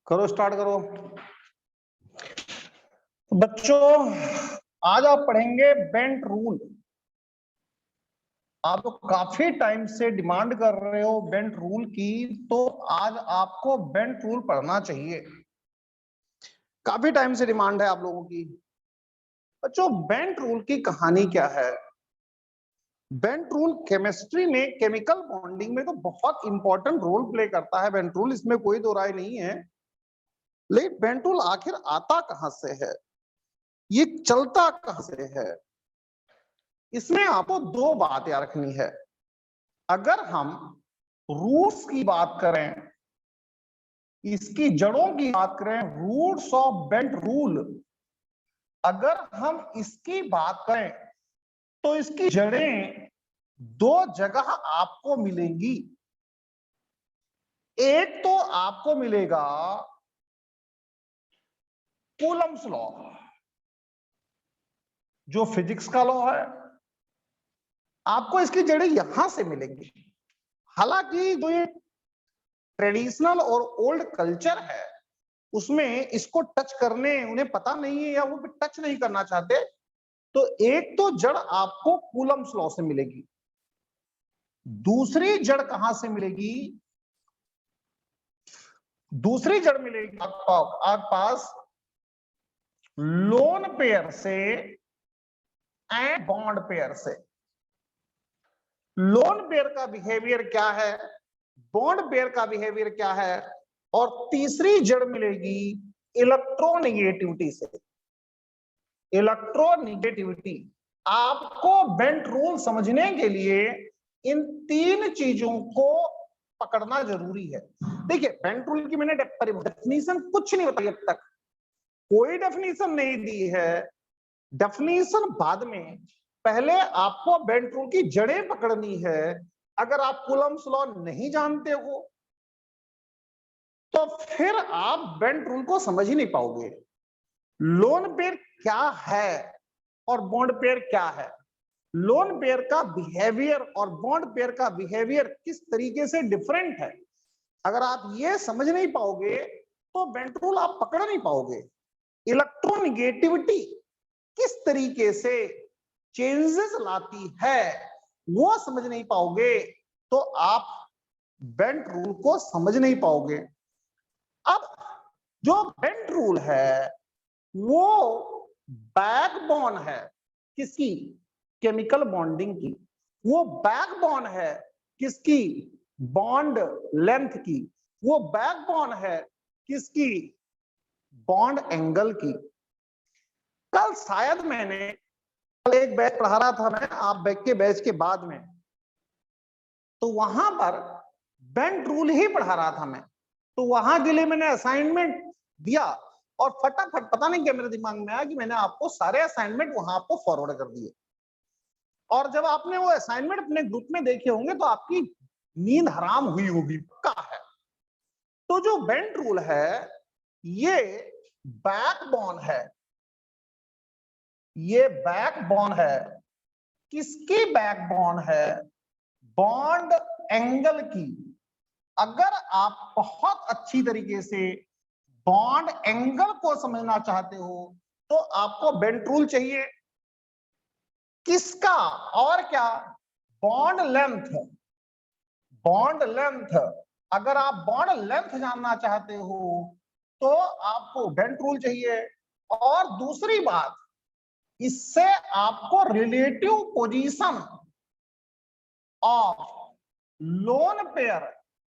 करो, स्टार्ट करो। बच्चों आज आप पढ़ेंगे बेंट रूल। आप तो काफी टाइम से डिमांड कर रहे हो बेंट रूल की, तो आज आपको बेंट रूल पढ़ना चाहिए। काफी टाइम से डिमांड है आप लोगों की। बच्चों बेंट रूल की कहानी क्या है? बेंट रूल केमिस्ट्री में केमिकल बॉन्डिंग में तो बहुत इंपॉर्टेंट रोल प्ले करता है बेंट रूल, इसमें कोई दो राय नहीं है। लेकिन बेंट रूल आखिर आता कहां से है, ये चलता कहां से है, इसमें आपको दो बात याद रखनी है। अगर हम रूट्स की बात करें, इसकी जड़ों की बात करें, रूट्स ऑफ बेंट रूल, अगर हम इसकी बात करें तो इसकी जड़ें दो जगह आपको मिलेंगी। एक तो आपको मिलेगा कूलम्स लॉ, जो फिजिक्स का लॉ है, आपको इसकी जड़ें यहां से मिलेंगी। हालांकि जो ये ट्रेडिशनल और ओल्ड कल्चर है उसमें इसको टच करने उन्हें पता नहीं है या वो टच नहीं करना चाहते, तो एक तो जड़ आपको कूलम्स लॉ से मिलेगी। दूसरी जड़ कहां से मिलेगी? दूसरी जड़ मिलेगी आपके पास लोन पेयर से एंड बॉन्ड पेयर से। लोन पेयर का बिहेवियर क्या है, बॉन्ड पेयर का बिहेवियर क्या है, और तीसरी जड़ मिलेगी इलेक्ट्रोनेगेटिविटी से। इलेक्ट्रोनेगेटिविटी, आपको बेंट रूल समझने के लिए इन तीन चीजों को पकड़ना जरूरी है। देखिए बेंट रूल की मैंने डेफिनेशन कुछ नहीं बताई अब तक, कोई डेफिनेशन नहीं दी है। डेफिनेशन बाद में, पहले आपको बेंट रूल की जड़ें पकड़नी है। अगर आप कूलम्स लॉ नहीं जानते हो तो फिर आप बेंट रूल को समझ ही नहीं पाओगे। लोन पेयर क्या है और बॉन्ड पेयर क्या है, लोन पेयर का बिहेवियर और बॉन्ड पेयर का बिहेवियर किस तरीके से डिफरेंट है, अगर आप ये समझ नहीं पाओगे तो बेंट रूल आप पकड़ नहीं पाओगे। इलेक्ट्रोनेगेटिविटी किस तरीके से चेंजेस लाती है वो समझ नहीं पाओगे तो आप बेंट रूल को समझ नहीं पाओगे। अब जो बेंट रूल है वो बैकबोन है किसकी? केमिकल बॉन्डिंग की। वो बैकबोन है किसकी? बॉन्ड लेंथ की। वो बैकबोन है किसकी? बॉन्ड एंगल की। कल शायद मैंने एक बैच पढ़ा रहा था मैं, आप बैच के बाद में, तो वहां पर बेंट रूल ही पढ़ा रहा था मैं, तो वहां के लिए मैंने असाइनमेंट दिया और फटाफट पता नहीं क्या मेरे दिमाग में आया कि मैंने आपको सारे असाइनमेंट वहां आपको फॉरवर्ड कर दिए। और जब आपने वो असाइनमेंट अपने ग्रुप में देखे होंगे तो आपकी नींद हराम हुई होगी, पक्का है। तो जो बेंट रूल है ये बैकबोन है, ये बैकबोन है। किसकी बैकबोन है? बॉन्ड एंगल की। अगर आप बहुत अच्छी तरीके से बॉन्ड एंगल को समझना चाहते हो तो आपको बेंट रूल चाहिए। किसका और क्या? Bond length. बॉन्ड लेंथ, अगर आप बॉन्ड लेंथ जानना चाहते हो तो आपको बेंट रूल चाहिए। और दूसरी बात, इससे आपको relative position of lone pair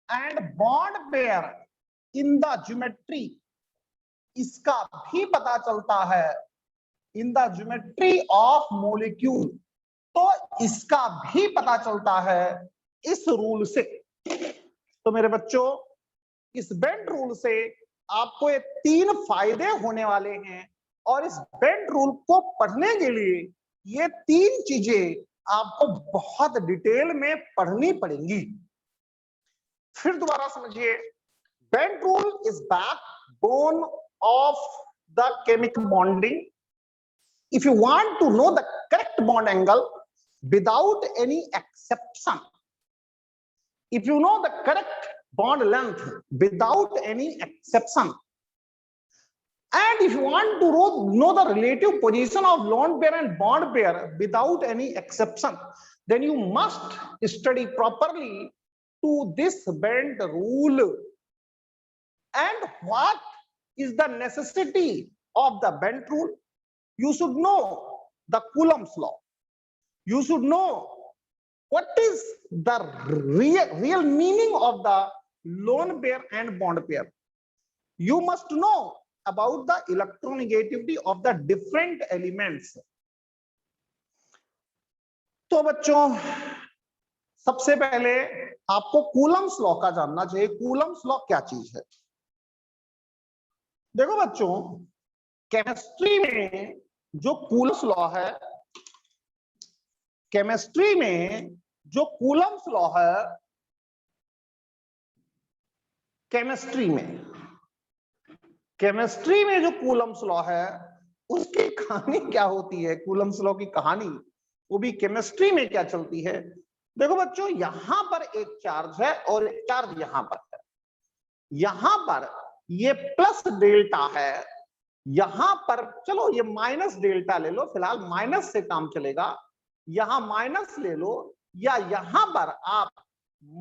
and bond pair in the geometry, इसका भी पता चलता है। In the geometry of molecule, तो इसका भी पता चलता है इस रूल से। तो मेरे बच्चों इस बेंट रूल से आपको ये तीन फायदे होने वाले हैं, और इस बेंट रूल को पढ़ने के लिए ये तीन चीजें आपको बहुत डिटेल में पढ़नी पड़ेंगी। फिर दोबारा समझिए, bent rule is backbone of the chemical bonding. If you want to know the correct bond angle without any exception, if you know the correct bond length without any exception, And if you want to know the relative position of lone pair and bond pair without any exception, then you must study properly to this Bent rule. And what is the necessity of the Bent rule? You should know the Coulomb's law. You should know what is the real meaning of the lone pair and bond pair. You must know about the electronegativity of the different elements. तो बच्चों सबसे पहले आपको Coulomb's law का जानना चाहिए। Coulomb's law क्या चीज है? देखो बच्चों, केमिस्ट्री में जो कूलम्स लॉ है, केमिस्ट्री में जो कूलम्स लॉ है, केमिस्ट्री में जो कूलम्स लॉ है उसकी कहानी क्या होती है? कूलम्स लॉ की कहानी वो भी केमिस्ट्री में क्या चलती है? देखो बच्चों, यहां पर एक चार्ज है और एक चार्ज यहां पर है। यहां पर ये प्लस डेल्टा है, यहां पर चलो ये माइनस डेल्टा ले लो, फिलहाल माइनस से काम चलेगा। यहां माइनस ले लो या यहां पर आप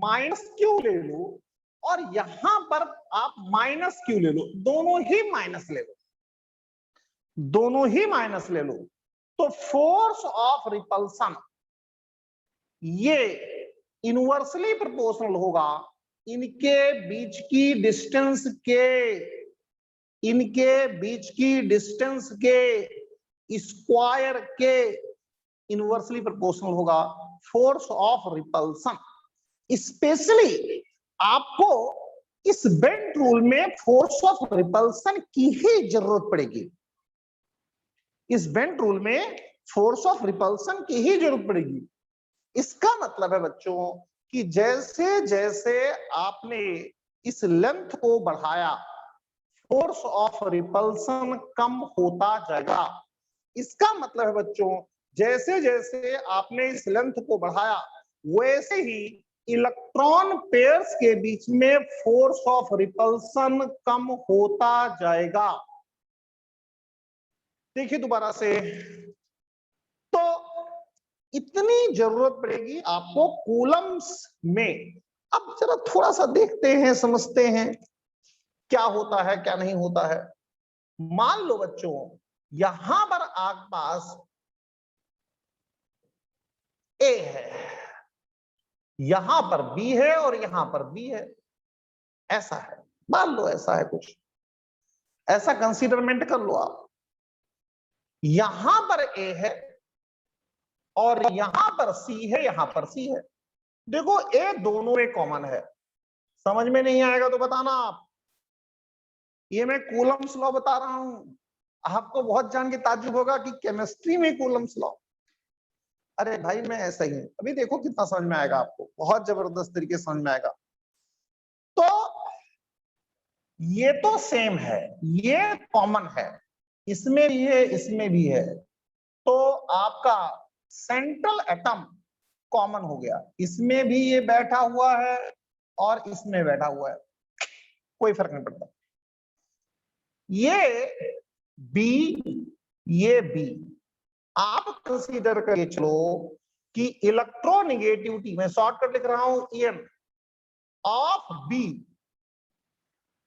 माइनस क्यू ले लो और यहां पर आप माइनस क्यू ले लो, दोनों ही माइनस ले लो, दोनों ही माइनस ले लो। तो फोर्स ऑफ रिपल्सन ये इनवर्सली प्रोपोर्शनल होगा इनके बीच की डिस्टेंस के, इनके बीच की डिस्टेंस के स्क्वायर के इनवर्सली प्रोपोर्शनल होगा फोर्स ऑफ रिपल्सन। स्पेशली आपको इस बेंट रूल में फोर्स ऑफ रिपल्सन की ही जरूरत पड़ेगी। इस बेंट रूल में फोर्स ऑफ रिपल्सन की ही जरूरत पड़ेगी। इसका मतलब है बच्चों कि जैसे जैसे आपने इस लेंथ को बढ़ाया, फोर्स ऑफ रिपल्सन कम होता जाएगा। इसका मतलब है बच्चों, जैसे जैसे आपने इस लेंथ को बढ़ाया वैसे ही इलेक्ट्रॉन पेयर्स के बीच में फोर्स ऑफ रिपल्सन कम होता जाएगा। देखिए दोबारा से, तो इतनी जरूरत पड़ेगी आपको कूलम्स में। अब जरा थोड़ा सा देखते हैं, समझते हैं क्या होता है क्या नहीं होता है। मान लो बच्चों, यहां पर आपके पास ए है, यहां पर बी है और यहां पर बी है, ऐसा है, मान लो ऐसा है, कुछ ऐसा कंसीडरमेंट कर लो आप। यहां पर ए है और यहां पर सी है, यहां पर सी है। देखो ए दोनों में कॉमन है। समझ में नहीं आएगा तो बताना आप। ये मैं कूलम्स लॉ बता रहा हूं, आपको बहुत जान के ताज्जुब होगा कि केमिस्ट्री में कूलम्स लॉ। अरे भाई मैं ऐसा ही हूं। अभी देखो कितना समझ में आएगा आपको, बहुत जबरदस्त तरीके से समझ में आएगा। तो ये तो सेम है, ये कॉमन है, इसमें भी है इसमें भी है। तो आपका सेंट्रल एटम कॉमन हो गया, इसमें भी ये बैठा हुआ है और इसमें बैठा हुआ है, कोई फर्क नहीं पड़ता। ये बी, ये बी, आप कंसीडर करके चलो कि इलेक्ट्रोनेगेटिविटी, मैं शॉर्टकट लिख रहा हूं ईएम ऑफ बी।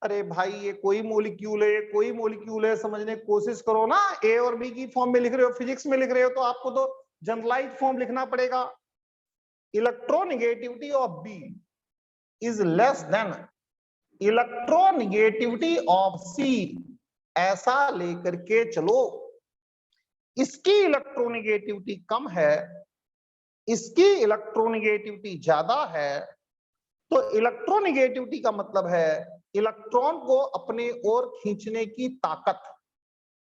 अरे भाई ये कोई मॉलिक्यूल है, कोई मॉलिक्यूल है, समझने की कोशिश करो ना। ए और बी की फॉर्म में लिख रहे हो, फिजिक्स में लिख रहे हो, तो आपको तो जनरलाइज फॉर्म लिखना पड़ेगा। Electronegativity of B is less than electronegativity of C, ऐसा लेकर के चलो। इसकी इलेक्ट्रोनेगेटिविटी कम है, इसकी इलेक्ट्रोनेगेटिविटी ज्यादा है। तो इलेक्ट्रोनेगेटिविटी का मतलब है इलेक्ट्रॉन को अपने ओर खींचने की ताकत।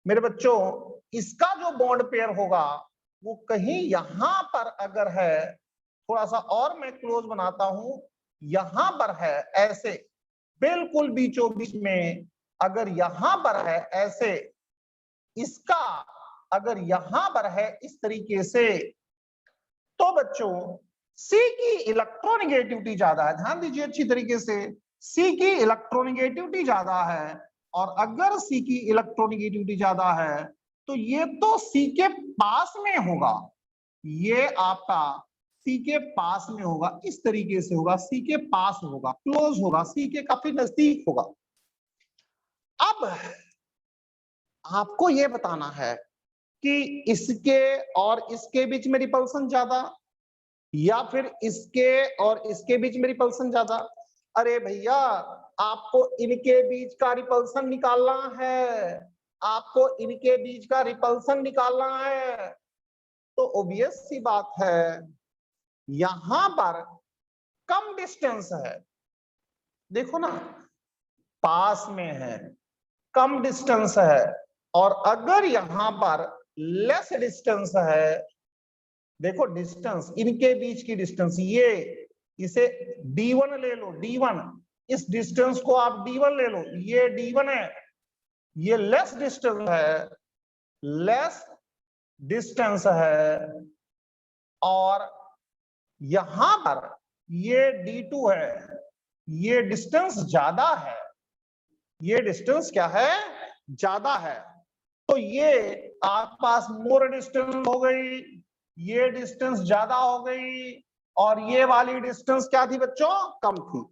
मेरे बच्चों, इसका जो बॉन्ड पेयर होगा वो कहीं यहां पर अगर है, थोड़ा सा और मैं क्लोज बनाता हूं, यहां पर है ऐसे, बिल्कुल बीचों बीच में अगर यहां पर है ऐसे, इसका अगर यहां पर है इस तरीके से, तो बच्चों सी की इलेक्ट्रोनेगेटिविटी ज्यादा है। ध्यान दीजिए अच्छी तरीके से, सी की इलेक्ट्रोनेगेटिविटी ज्यादा है और अगर सी की इलेक्ट्रोनेगेटिविटी ज्यादा है तो ये तो सी के पास में होगा, ये आपका सी के पास में होगा, इस तरीके से होगा, सी के पास होगा, क्लोज होगा, सी के काफी नजदीक होगा। अब आपको ये बताना है कि इसके और इसके बीच में रिपल्सन ज्यादा या फिर इसके और इसके बीच में रिपल्सन ज्यादा। अरे भैया, आपको इनके बीच का रिपल्सन निकालना है, आपको इनके बीच का रिपल्सन निकालना है। तो ऑब्वियस सी बात है, यहां पर कम डिस्टेंस है, देखो ना, पास में है, कम डिस्टेंस है। और अगर यहां पर लेस डिस्टेंस है, देखो डिस्टेंस, इनके बीच की डिस्टेंस, ये इसे D1 ले लो, D1, इस डिस्टेंस को आप D1 ले लो, ये D1 है, ये लेस डिस्टेंस है, लेस डिस्टेंस है। और यहां पर ये D2 है, ये डिस्टेंस ज्यादा है, ये डिस्टेंस क्या है, ज्यादा है। तो ये आपके पास मोर डिस्टेंस हो गई, ये डिस्टेंस ज्यादा हो गई, और ये वाली डिस्टेंस क्या थी बच्चों, कम थी।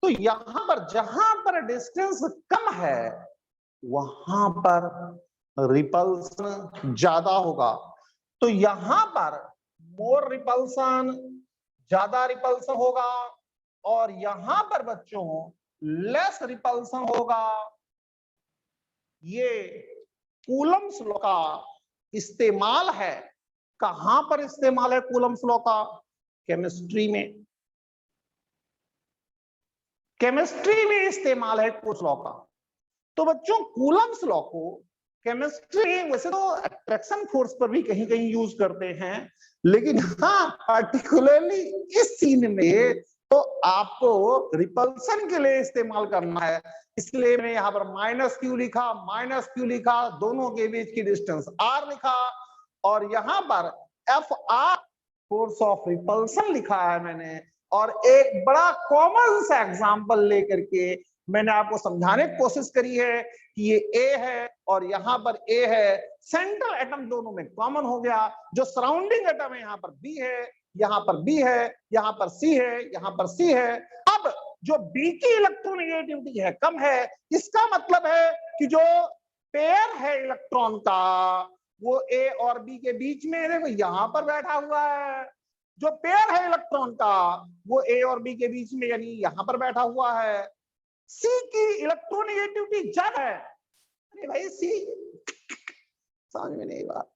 तो यहां पर जहां पर डिस्टेंस कम है वहां पर रिपल्सन ज्यादा होगा। तो यहां पर मोर रिपल्सन, ज्यादा रिपल्सन होगा, और यहां पर बच्चों लेस रिपल्सन होगा। ये कूलम्स लॉ का इस्तेमाल है। कहां पर इस्तेमाल है कूलम्स लॉ का, केमिस्ट्री में, केमिस्ट्री में इस्तेमाल है कूलम्स लॉ का। तो बच्चों कूलम्स लॉ को केमिस्ट्री वैसे तो अट्रैक्शन फोर्स पर भी कहीं कहीं यूज करते हैं, लेकिन हाँ पार्टिकुलरली इस सीन में तो आपको रिपल्सन के लिए इस्तेमाल करना है। इसलिए मैंने यहाँ पर -q लिखा, -q लिखा, दोनों के बीच की डिस्टेंस r लिखा, और यहाँ पर Fr फोर्स ऑफ रिपल्सन लिखा है मैंने। और एक बड़ा कॉमन सा एग्जांपल लेकर के मैंने आपको समझाने की कोशिश करी है कि ये A है और यहाँ पर A है, सेंट्रल एटम दोनों में कॉमन हो गया, जो सराउंडिंग एटम है यहाँ पर B है, यहाँ पर B है, यहाँ पर C है, यहाँ पर C है। अब जो B की इलेक्ट्रोनेगेटिविटी है कम है, इसका मतलब है कि जो पेयर है इलेक्ट्रॉन का वो A और B के बीच में, देखो यहाँ पर बैठा हुआ है। जो पेयर है इलेक्ट्रॉन का वो A और B के बीच में, यानी यहाँ पर बैठा हुआ है। सी की इलेक्ट्रोनेगेटिविटी ज्यादा है। अरे भाई सी, समझ में नहीं बात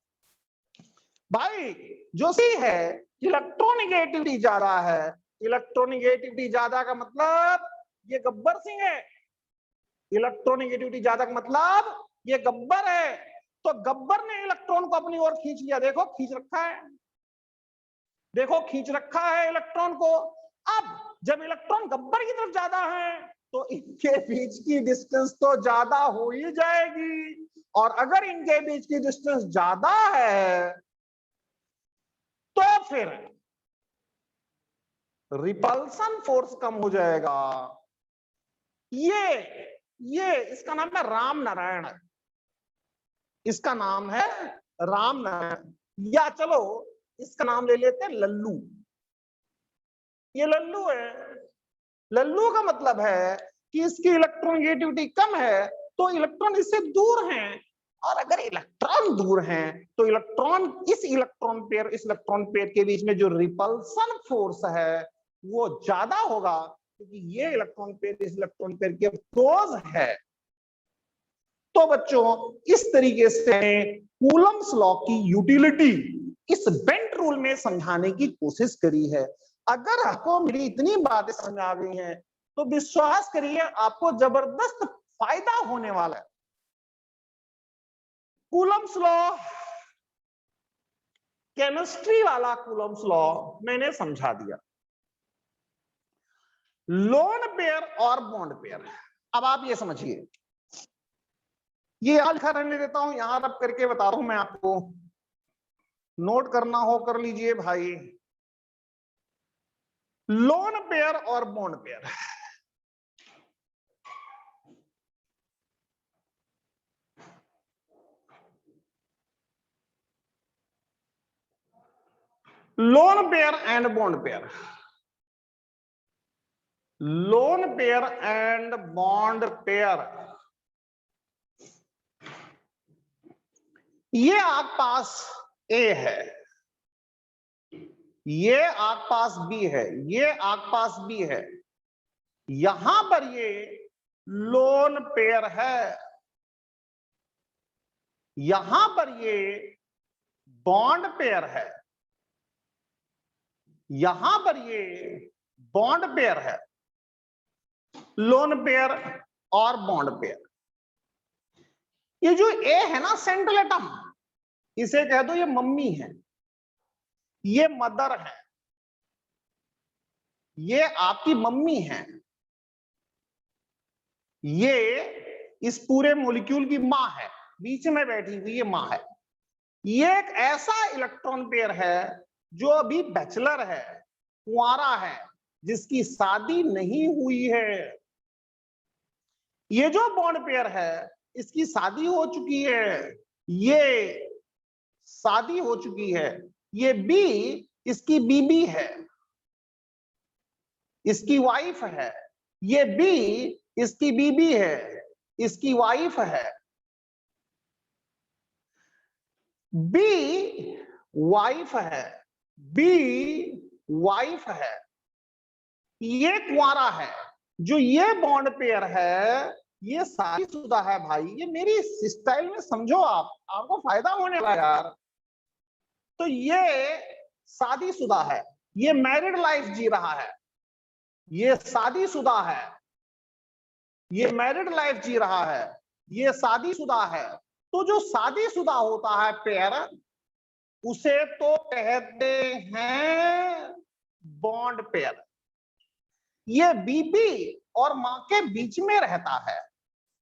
भाई, जो सी है इलेक्ट्रोनेगेटिविटी ज्यादा है। इलेक्ट्रोनेगेटिविटी ज्यादा का मतलब ये गब्बर सिंह है, इलेक्ट्रोनेगेटिविटी ज्यादा का मतलब ये गब्बर है। तो गब्बर ने इलेक्ट्रॉन को अपनी ओर खींच लिया, देखो खींच रखा है, देखो खींच रखा है इलेक्ट्रॉन को। अब जब इलेक्ट्रॉन गब्बर की तरफ ज्यादा है तो इनके बीच की डिस्टेंस तो ज्यादा हो ही जाएगी, और अगर इनके बीच की डिस्टेंस ज्यादा है तो फिर रिपल्सन फोर्स कम हो जाएगा। ये इसका नाम है राम नारायण, इसका नाम है राम नारायण, या चलो इसका नाम ले लेते हैं लल्लू। ये लल्लू है, लल्लू का मतलब है कि इसकी इलेक्ट्रोनेगेटिविटी कम है तो इलेक्ट्रॉन इससे दूर हैं, और अगर इलेक्ट्रॉन दूर हैं तो इलेक्ट्रॉन इस इलेक्ट्रॉन पेयर के बीच में जो रिपल्सन फोर्स है वो ज्यादा होगा, क्योंकि ये इलेक्ट्रॉन पेयर इस इलेक्ट्रॉन पेयर के क्लोज है। तो बच्चों इस तरीके से कूलम्स लॉ की यूटिलिटी इस बेंट रूल में समझाने की कोशिश करी है। अगर आपको मेरी इतनी बातें समझ आ गई हैं तो विश्वास करिए आपको जबरदस्त फायदा होने वाला है। कूलम्स लॉ, केमिस्ट्री वाला कूलम्स लॉ मैंने समझा दिया। लोन पेयर और बॉन्ड पेयर, अब आप ये समझिए, ये लिखा रहने देता हूं, यहां रब करके बता रहा हूं मैं आपको, नोट करना हो कर लीजिए भाई। लोन पेयर और bond pair, lone pair and bond pair, lone pair and bond pair, ये आपके पास ए है, ये आपके पास बी है, ये आपके पास बी है, यहां पर ये लोन पेयर है, यहां पर ये बॉन्ड पेयर है, यहां पर ये बॉन्ड पेयर है, लोन पेयर और बॉन्ड पेयर। ये जो ए है ना सेंट्रल एटम, इसे कह दो ये मम्मी है, ये मदर है, ये आपकी मम्मी है, ये इस पूरे मॉलिक्यूल की मां है, बीच में बैठी हुई ये मां है। ये एक ऐसा इलेक्ट्रॉन पेयर है जो अभी बैचलर है, कुंवारा है, जिसकी शादी नहीं हुई है। ये जो बॉन्ड पेयर है इसकी शादी हो चुकी है, ये शादी हो चुकी है, ये बी इसकी बीबी है, इसकी वाइफ है, ये बी इसकी बीबी है, इसकी वाइफ है, बी वाइफ है, बी वाइफ है, ये कुंवारा है। जो ये बॉन्ड पेयर है ये शादीशुदा है भाई, ये मेरी स्टाइल में समझो, आपको फायदा होने वाला यार। तो ये शादीशुदा है, ये मैरिड लाइफ जी रहा है, ये शादीशुदा है, ये मैरिड लाइफ जी रहा है, ये शादीशुदा है। तो जो शादीशुदा होता है पेयर, उसे तो कहते हैं बॉन्ड पेयर। ये बीबी और मां के बीच में रहता है,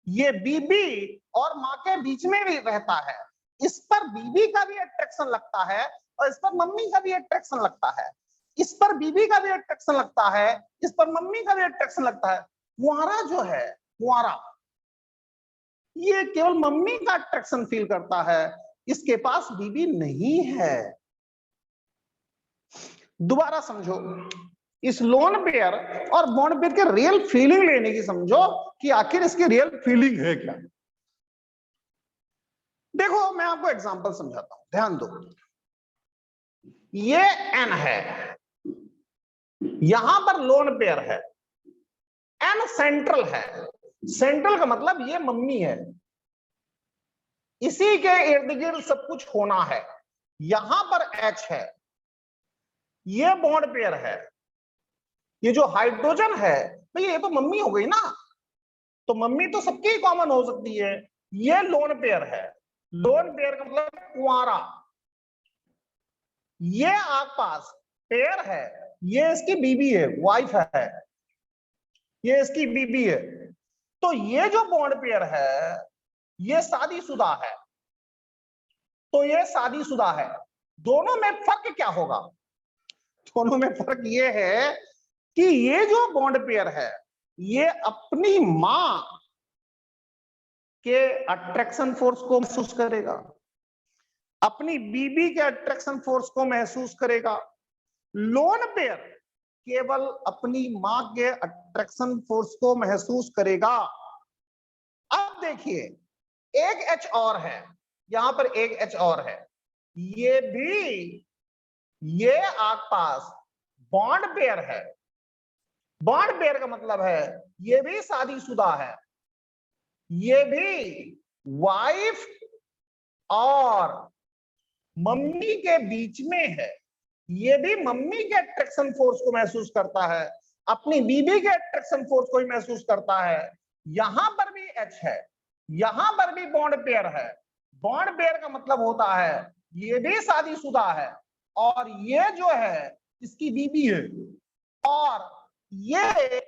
ये बीबी और मां के बीच में भी रहता है। इस पर बीबी का भी अट्रैक्शन लगता है और इस पर मम्मी का भी अट्रैक्शन लगता है, इस पर बीबी का भी अट्रैक्शन लगता है, इस पर मम्मी का भी अट्रैक्शन लगता है। कुंवारा जो है, कुंवारा, ये केवल मम्मी का अट्रैक्शन फील करता है, इसके पास बीबी नहीं है। दोबारा समझो, इस लोन पेयर और बॉन्ड पेयर के रियल फीलिंग लेने की समझो कि आखिर इसकी रियल फीलिंग है क्या। देखो मैं आपको एग्जांपल समझाता हूं, ध्यान दो। ये एन है, यहां पर लोन पेयर है, एन सेंट्रल है, सेंट्रल का मतलब ये मम्मी है, इसी के इर्द गिर्द सब कुछ होना है। यहां पर एच है, ये बॉन्ड पेयर है, ये जो हाइड्रोजन है भैया ये तो मम्मी हो गई ना, तो मम्मी तो सबकी कॉमन हो सकती है। ये लोन पेयर है, लोन पेयर का मतलब कुंवारा, ये आपके पास पेयर है, ये इसकी बीबी है, वाइफ है, ये इसकी बीबी है। तो ये जो बॉन्ड पेयर है ये शादीशुदा है, तो ये शादीशुदा है। दोनों में फर्क क्या होगा? दोनों में फर्क ये है कि ये जो बॉन्ड पेयर है ये अपनी मां के अट्रैक्शन फोर्स को महसूस करेगा, अपनी बीबी के अट्रैक्शन फोर्स को महसूस करेगा। लोन पेयर केवल अपनी मां के अट्रैक्शन फोर्स को महसूस करेगा। अब देखिए एक एच और है, यहां पर एक एच और है, ये भी, ये आपके पास बॉन्ड पेयर है। बॉन्ड पेयर का मतलब है ये भी शादीशुदा है, ये भी वाइफ और मम्मी के बीच में है, ये भी मम्मी के अट्रैक्शन फोर्स को महसूस करता है, अपनी बीबी के अट्रैक्शन फोर्स को ही महसूस करता है। यहां पर भी एच है, यहां पर भी बॉन्ड पेयर है। बॉन्ड पेयर का मतलब होता है ये भी शादीशुदा है और ये जो है इसकी बीबी है, और ये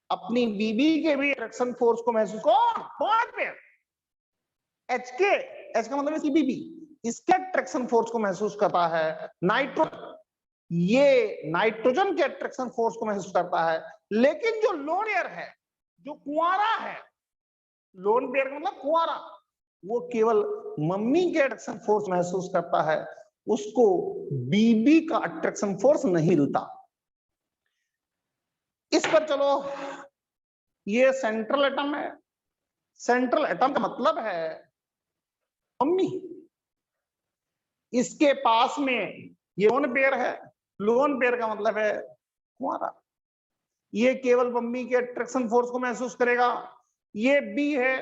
अपनी बीबी के भी अट्रैक्शन फोर्स को महसूस, कौन? Bond pair. एच के, एच का मतलब इसकी बीबी, इसके अट्रैक्शन फोर्स को महसूस करता है। नाइट्रोजन, ये नाइट्रोजन के अट्रैक्शन फोर्स को महसूस करता है। लेकिन जो लोन पेयर है, जो कुंवारा है, लोन पेयर का मतलब कुंवारा, वो केवल मम्मी के अट्रैक्शन फोर्स महसूस करता है, उसको बीबी का अट्रैक्शन फोर्स नहीं मिलता। इस पर चलो, ये सेंट्रल एटम है, सेंट्रल एटम का मतलब है मम्मी, इसके पास में ये लोन पेयर है, लोन पेयर का मतलब है कुंवारा, ये केवल मम्मी के अट्रैक्शन फोर्स को महसूस करेगा। ये बी है,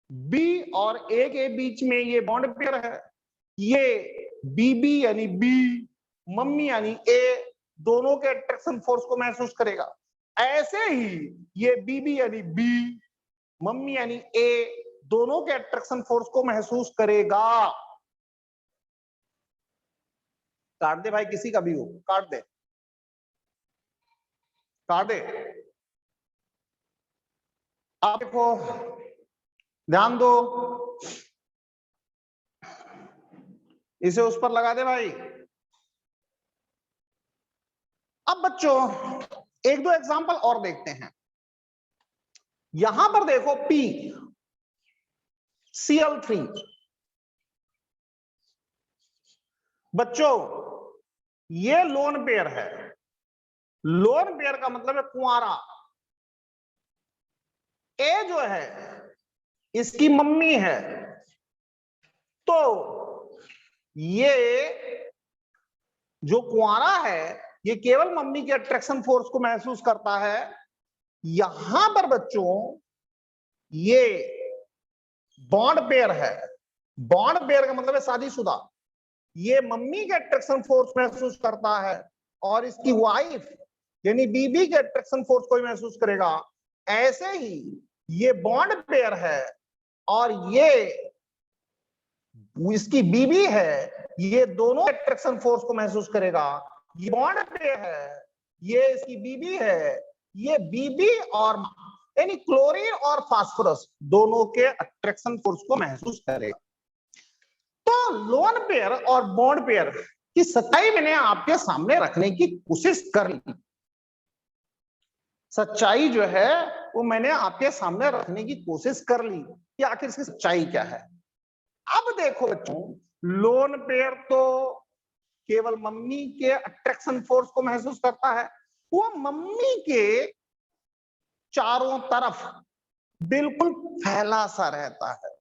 बी और ए के बीच में ये बॉन्ड पेयर है, ये बीबी यानी बी, मम्मी यानी ए, दोनों के अट्रैक्शन फोर्स को महसूस करेगा। ऐसे ही ये बीबी यानी बी, मम्मी यानी ए, दोनों के अट्रैक्शन फोर्स को महसूस करेगा। काट दे भाई, किसी का भी हो, काट दे, काट दे। आप देखो, ध्यान दो, इसे उस पर लगा दे भाई। अब बच्चों एक दो एग्जांपल और देखते हैं। यहां पर देखो P Cl3, बच्चों ये लोन पेयर है, लोन पेयर का मतलब है कुंवारा। ए जो है इसकी मम्मी है, तो ये जो कुंवारा है ये केवल मम्मी के अट्रैक्शन फोर्स को महसूस करता है। यहां पर बच्चों ये बॉन्ड पेयर है, बॉन्ड पेयर का मतलब है शादीशुदा, ये मम्मी के अट्रैक्शन फोर्स महसूस करता है और इसकी वाइफ यानी बीबी के अट्रैक्शन फोर्स को ही महसूस करेगा। ऐसे ही ये बॉन्ड पेयर है और ये इसकी बीबी है, ये दोनों अट्रैक्शन फोर्स को महसूस करेगा। ये बॉन्ड पेयर है, ये इसकी बीबी है, ये बीबी और यानी क्लोरीन और फास्फोरस दोनों के अट्रैक्शन फोर्स को महसूस करेगा। तो लोन पेयर और बॉन्ड पेयर की सच्चाई मैंने आपके सामने रखने की कोशिश कर ली। सच्चाई जो है वो मैंने आपके सामने रखने की कोशिश कर ली कि आखिर इसकी सच्चाई क्या है। अब देखो बच्चों, लोन पेयर तो केवल मम्मी के अट्रैक्शन फोर्स को महसूस करता है, वो मम्मी के चारों तरफ बिल्कुल फैला सा रहता है,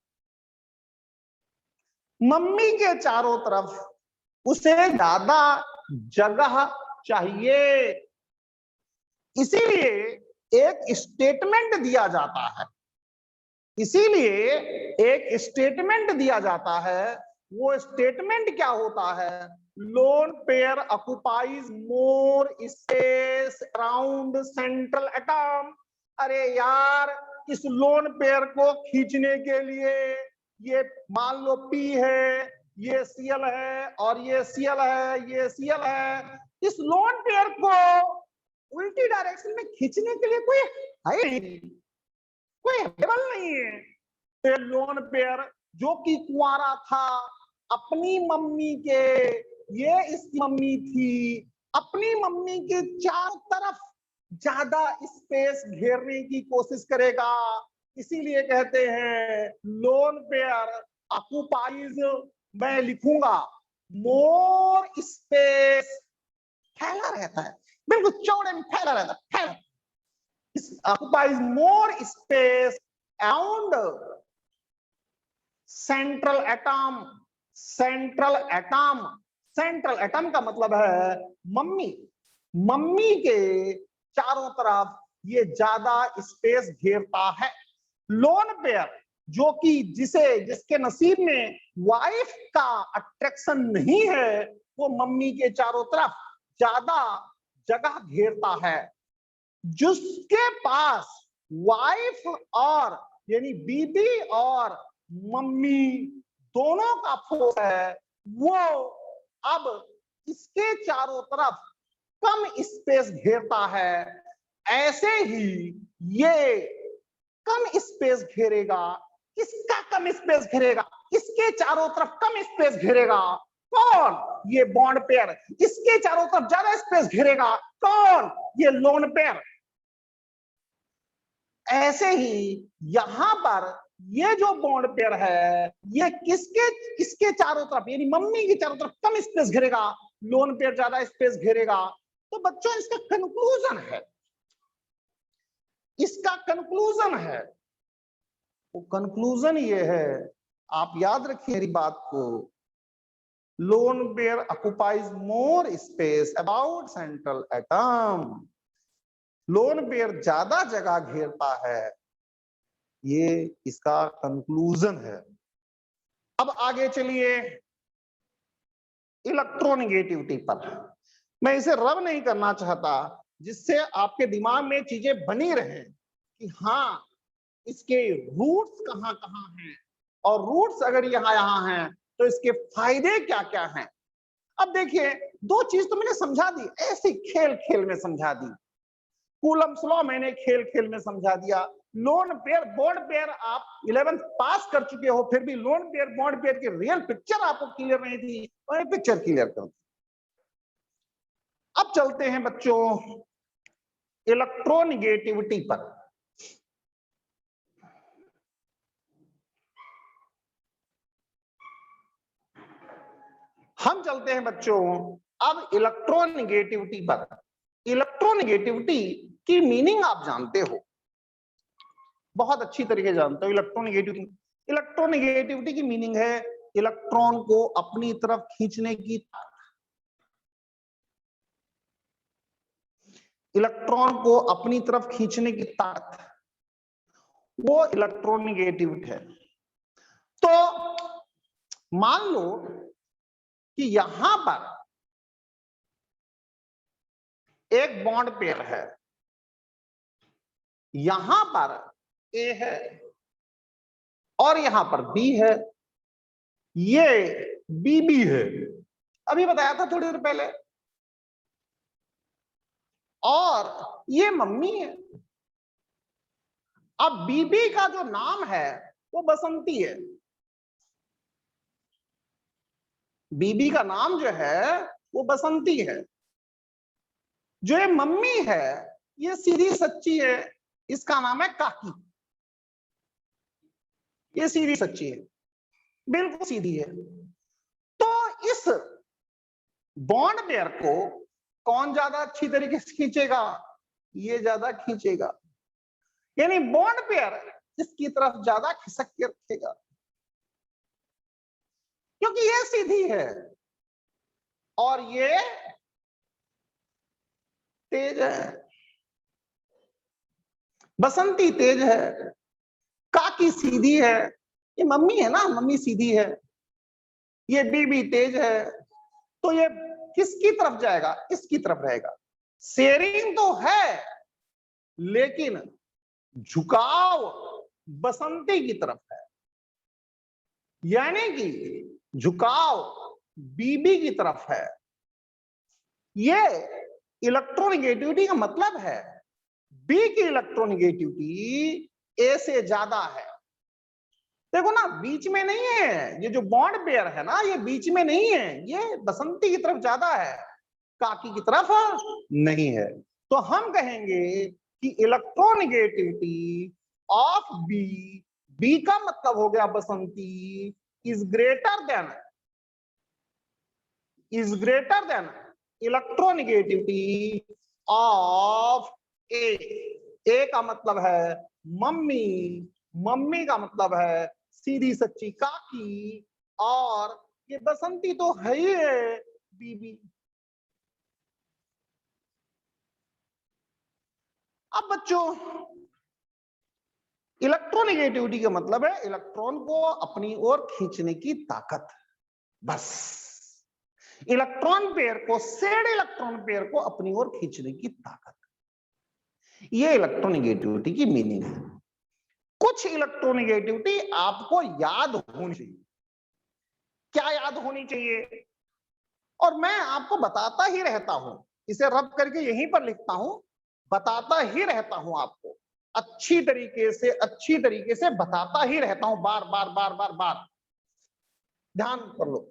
मम्मी के चारों तरफ उसे ज्यादा जगह चाहिए, इसीलिए एक स्टेटमेंट दिया जाता है, इसीलिए एक स्टेटमेंट दिया जाता है। वो स्टेटमेंट क्या होता है? Lone pair occupies more space around central atom. अरे यार, इस लोन पेयर को खींचने के लिए ये मान लो P है, ये Cl है और ये Cl है, ये Cl है, इस लोन पेयर को उल्टी डायरेक्शन में खींचने के लिए कोई है नहीं, कोई अवेलेबल नहीं है। तो लोन पेयर जो कि कुंवारा था, अपनी मम्मी के, ये इसकी मम्मी थी, अपनी मम्मी के चारों तरफ ज्यादा स्पेस घेरने की कोशिश करेगा। इसीलिए कहते हैं लोन पेयर ऑक्युपाइज, मैं लिखूंगा मोर स्पेस, फैला रहता है, बिल्कुल चौड़े में फैला रहता है, फैला occupies more space around central atom। Central atom, central atom का मतलब है मम्मी, मम्मी के चारों तरफ ये ज्यादा स्पेस घेरता है। लोन पेयर जो कि जिसके नसीब में वाइफ का अट्रैक्शन नहीं है, वो मम्मी के चारों तरफ ज्यादा जगह घेरता है। जिसके पास वाइफ और यानी बीबी और मम्मी दोनों का फोर्स है, वो अब इसके चारों तरफ कम स्पेस घेरता है। ऐसे ही ये कम स्पेस घेरेगा। किसका कम स्पेस घेरेगा? इसके चारों तरफ कम स्पेस घेरेगा। कौन? ये बॉन्ड पेयर। इसके चारों तरफ ज्यादा स्पेस घेरेगा। कौन? ये लोन पेयर। ऐसे ही यहां पर ये जो बॉन्ड पेयर है ये किसके चारों तरफ, यानी मम्मी के चारों तरफ कम स्पेस घेरेगा, लोन पेयर ज्यादा स्पेस घेरेगा। तो बच्चों इसका कंक्लूजन है, इसका कंक्लूजन है, वो कंक्लूजन ये है, आप याद रखिए मेरी बात को, lone pair occupies more space about central atom, lone pair ज्यादा जगह घेरता है, ये इसका कंक्लूजन है। अब आगे चलिए इलेक्ट्रोनेगेटिविटी पर। मैं इसे रब नहीं करना चाहता, जिससे आपके दिमाग में चीजें बनी रहे कि हाँ इसके रूट्स कहां कहां हैं, और रूट्स अगर यहां यहां हैं तो इसके फायदे क्या क्या हैं। अब देखिए दो चीज तो मैंने समझा दी, ऐसे खेल खेल में समझा दी, कूलम्स लॉ मैंने खेल खेल में समझा दिया, लोन पेयर बॉन्ड पेयर आप 11th पास कर चुके हो, फिर भी लोन पेयर बॉन्ड पेयर की रियल पिक्चर आपको क्लियर नहीं थी, और पिक्चर क्लियर कर दी। अब चलते हैं बच्चों इलेक्ट्रोनेगेटिविटी पर। हम चलते हैं बच्चों अब इलेक्ट्रोनेगेटिविटी पर। इलेक्ट्रोनेगेटिविटी की मीनिंग आप जानते हो, बहुत अच्छी तरीके जानते हो इलेक्ट्रोनेगेटिविटी। इलेक्ट्रोनेगेटिविटी की मीनिंग है इलेक्ट्रॉन को अपनी तरफ खींचने की, इलेक्ट्रॉन को अपनी तरफ खींचने की ताकत, वो इलेक्ट्रोनेगेटिविटी है। तो मान लो कि यहां पर एक बॉन्ड पेयर है, यहां पर ए है और यहां पर बी है, ये बीबी है, अभी बताया था थोड़ी देर पहले, और ये मम्मी है। अब बीबी का जो नाम है वो बसंती है, बीबी का नाम जो है वो बसंती है। जो ये मम्मी है ये सीधी सच्ची है, इसका नाम है काकी, ये सीधी सच्ची है, बिल्कुल सीधी है। तो इस बॉन्ड पेयर को कौन ज्यादा अच्छी तरीके से खींचेगा, ये ज्यादा खींचेगा, यानी बॉन्ड पेयर इसकी तरफ ज्यादा खिसक के रखेगा, क्योंकि ये सीधी है और ये तेज है। बसंती तेज है, काकी सीधी है, ये मम्मी है ना, मम्मी सीधी है, ये बीबी तेज है, तो ये किसकी तरफ जाएगा, इसकी तरफ रहेगा। शेयरिंग तो है लेकिन झुकाव बसंती की तरफ है, यानी कि झुकाव बीबी की तरफ है। ये इलेक्ट्रोनेगेटिविटी का मतलब है, बी की इलेक्ट्रोनेगेटिविटी ए से ज्यादा है। देखो ना बीच में नहीं है, ये जो बॉन्ड पेयर है ना ये बीच में नहीं है, ये बसंती की तरफ ज्यादा है, काकी की तरफ नहीं है। तो हम कहेंगे कि इलेक्ट्रोनेगेटिविटी ऑफ बी, बी का मतलब हो गया Basanti, is greater than electronegativity of A. A का मतलब है मम्मी, मम्मी का मतलब है सीधी सच्ची काकी, और ये बसंती तो है ही है बीबी। अब बच्चों इलेक्ट्रोनेगेटिविटी का मतलब है इलेक्ट्रॉन को अपनी ओर खींचने की ताकत, बस इलेक्ट्रॉन पेयर को, सेड इलेक्ट्रॉन पेयर को अपनी ओर खींचने की ताकत, ये इलेक्ट्रोनेगेटिविटी की मीनिंग है। कुछ इलेक्ट्रोनेगेटिविटी आपको याद होनी चाहिए। क्या याद होनी चाहिए, और मैं आपको बताता ही रहता हूं, इसे रब करके यहीं पर लिखता हूं, बताता ही रहता हूं आपको, अच्छी तरीके से बताता ही रहता हूं, बार बार बार बार बार, ध्यान कर लो।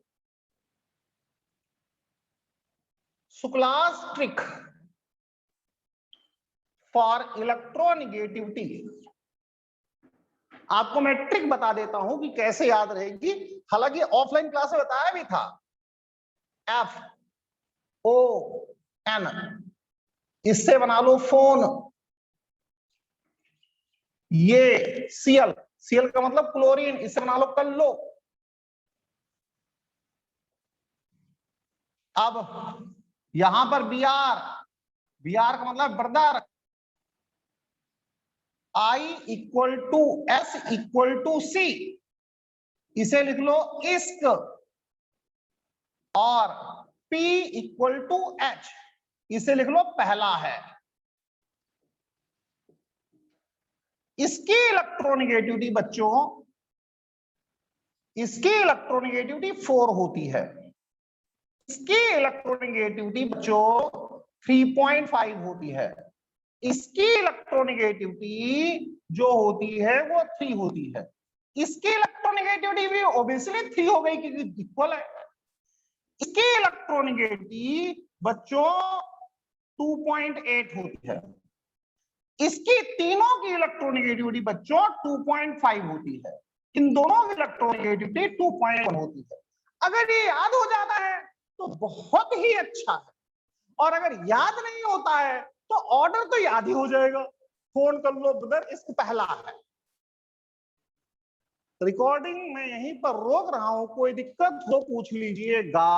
शुक्लास ट्रिक फॉर इलेक्ट्रोनेगेटिविटी, आपको मैं ट्रिक बता देता हूं कि कैसे याद रहेगी, हालांकि ऑफलाइन क्लास में बताया भी था। FON, इससे बना लो फोन। ये Cl का मतलब क्लोरीन, इससे बना लो कल्लो। अब यहां पर Br का मतलब ब्रदर। I=S=C, इसे लिख लो इश्क। और P=H, इसे लिख लो पहला है। इसकी इलेक्ट्रोनेगेटिविटी बच्चों, इसकी इलेक्ट्रोनेगेटिविटी 4 होती है। इसकी इलेक्ट्रोनेगेटिविटी बच्चों 3.5 होती है। इसकी इलेक्ट्रोनेगेटिविटी जो होती है वो 3 होती है। इसकी इलेक्ट्रोनेगेटिविटी भी ऑब्वियसली 3 हो गई क्योंकि इक्वल है। इसकी इलेक्ट्रोनेगेटिविटी बच्चों 2.8 होती है। इसकी तीनों की इलेक्ट्रोनेगेटिविटी बच्चों 2.5 होती है। इन दोनों की इलेक्ट्रोनेगेटिविटी 2.1 होती है। अगर ये याद हो जाता है तो बहुत ही अच्छा है, और अगर याद नहीं होता है तो ऑर्डर तो याद ही हो जाएगा। फोन कर लो ब्रदर, इसको पहला है। रिकॉर्डिंग मैं यहीं पर रोक रहा हूं, कोई दिक्कत हो पूछ लीजिएगा।